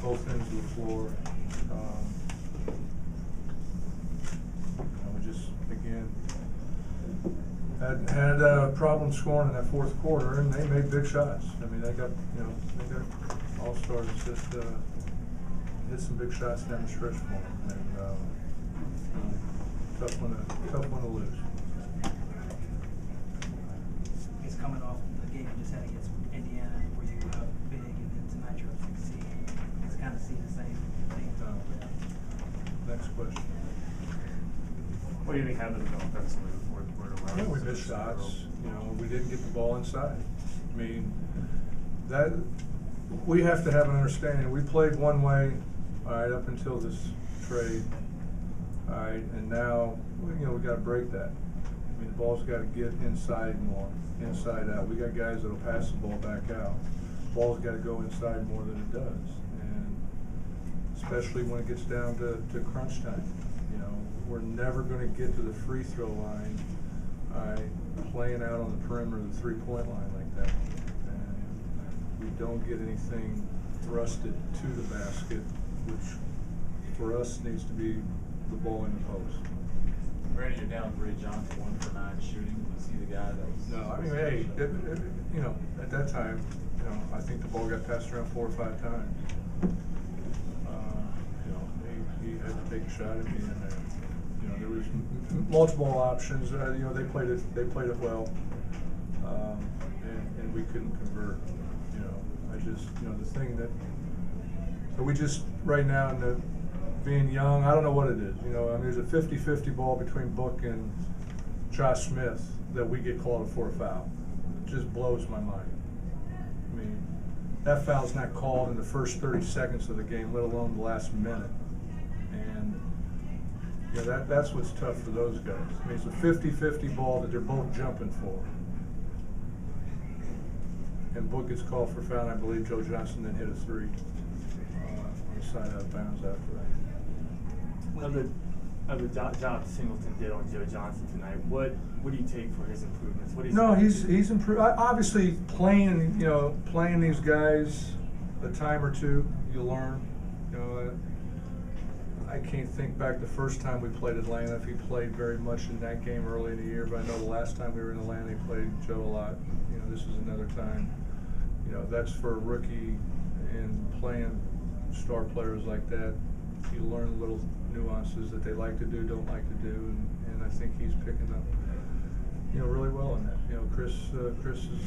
both ends of the floor. We just, again, had a problem scoring in that fourth quarter, and they made big shots. I mean, they got all-stars that hit some big shots down the stretch for them, and tough one to lose. It's coming off the game you just had against Indiana, where you were up big, and then tonight you're up 16. It's kind of see the same thing. Next question. What do you think happened offensively in the fourth quarter? Yeah, we missed shots. We didn't get the ball inside. I mean, that we have to have an understanding. We played one way, all right, up until this trade, all right, and now we got to break that. I mean, the ball's got to get inside more, inside out. We got guys that'll pass the ball back out. The ball's got to go inside more than it does, and especially when it gets down to crunch time. We're never going to get to the free throw line playing out on the perimeter of the three-point line like that. And we don't get anything thrusted to the basket, which for us needs to be the ball in the post. Brandon, you're down 3, John, 1 for 9 shooting. You see the guy that was. No, I mean, hey, at that time, I think the ball got passed around 4 or 5 times. He had to take a shot at me in there. There was multiple options. They played it well, and we couldn't convert. The thing that we just right now in the being young, I don't know what it is. There's a 50-50 ball between Book and Josh Smith that we get called for a foul. It just blows my mind. I mean, that foul's not called in the first 30 seconds of the game, let alone the last minute. And that's what's tough for those guys. I mean, it's a 50-50 ball that they're both jumping for. And Book gets called for foul, and I believe Joe Johnson then hit a 3 on the side out of bounds after that. Of the job Singleton did on Joe Johnson tonight, what do you take for his improvements? He's improved. Obviously, playing these guys a time or two, you learn. I can't think back the first time we played Atlanta if he played very much in that game early in the year, but I know the last time we were in Atlanta he played Joe a lot. This is another time. That's for a rookie, and playing star players like that, you learn little nuances that they like to do, don't like to do, and I think he's picking up really well in that. Chris is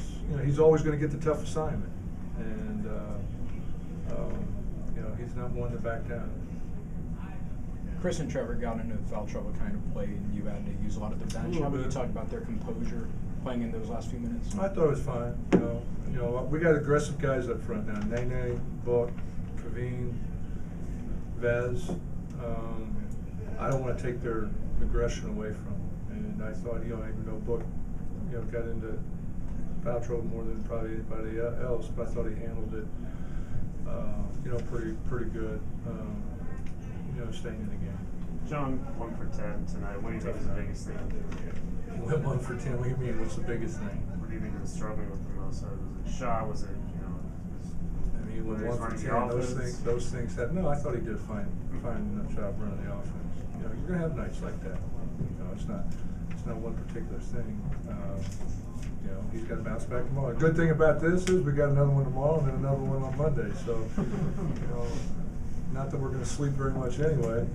he's always going to get the tough assignment, and he's not one to back down. Chris and Trevor got into foul trouble kind of play, and you had to use a lot of their bench. How would you talk about their composure playing in those last few minutes? I thought it was fine. We got aggressive guys up front now. Nene, Book, Kaveen, Vez. I don't want to take their aggression away from them. And I thought, even though Book, got into foul trouble more than probably anybody else, but I thought he handled it, pretty good. Staying in the game. John, 1 for 10 tonight. What do you think is the biggest thing? Went 1 for 10. What do you mean? What's the biggest thing? What do you think he was struggling with the most? Was it a shot? Was it, he went 1 for 10. Those things have. No, I thought he did fine enough job running the offense. You're gonna have nights like that. It's not one particular thing. He's got to bounce back tomorrow. The good thing about this is we got another one tomorrow and then another one on Monday. So, not that we're going to sleep very much anyway.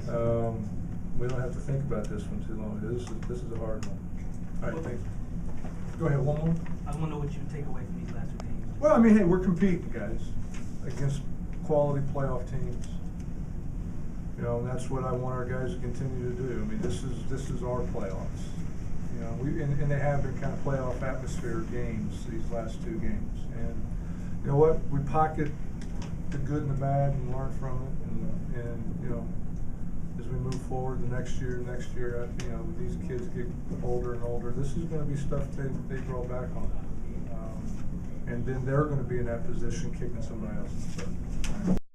We don't have to think about this one too long. This is a hard one. All right, thanks. Go ahead, one more. I want to know what you take away from these last 2 games. Well, I mean, hey, we're competing, guys, against quality playoff teams. And that's what I want our guys to continue to do. I mean, this is our playoffs. And they have been kind of playoff atmosphere games these last 2 games. And you know what? We pocket the good and the bad and learn from it. And as we move forward the next year, these kids get older and older. This is going to be stuff they draw back on. And then they're going to be in that position kicking somebody else's butt.